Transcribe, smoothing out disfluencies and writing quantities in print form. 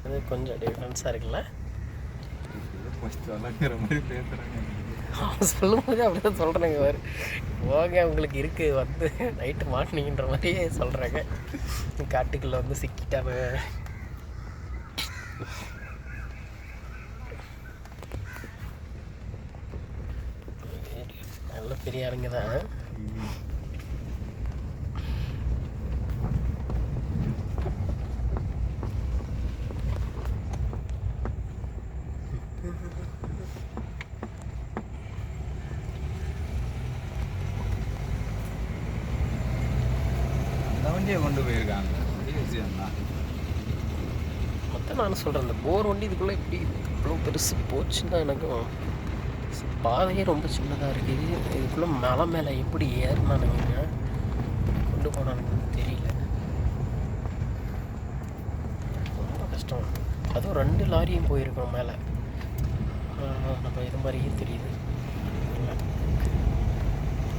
அது கொஞ்சம் டிஃப்ரென்ஸாக இருக்குல்ல. சொல்லும் போதே அப்படி தான் சொல்கிறேங்க. வேறு போங்க உங்களுக்கு இருக்குது வந்து நைட்டு மாட்டினீங்கன்ற மாதிரியே சொல்கிறாங்க. காட்டுக்குள்ளே வந்து சிக்கிட்டாங்க. நல்ல பெரிய ஆளுங்க தான். வண்டியை கொண்டு போயிருக்காங்க. மொத்தம் நான் சொல்கிறேன், இந்த போர் வண்டி இதுக்குள்ளே எப்படி இவ்வளோ பெருசு போச்சுன்னு தான் எனக்கும். பாதையே ரொம்ப சின்னதாக இருக்குது. இதுக்குள்ளே மலை மேலே எப்படி ஏறினானுங்க கொண்டு போனானுங்கன்னு தெரியல. ரொம்ப கஷ்டம். அதுவும் 2 லாரியும் போயிருக்கோம் மேலே. நம்ம இது மாதிரியே தெரியுது.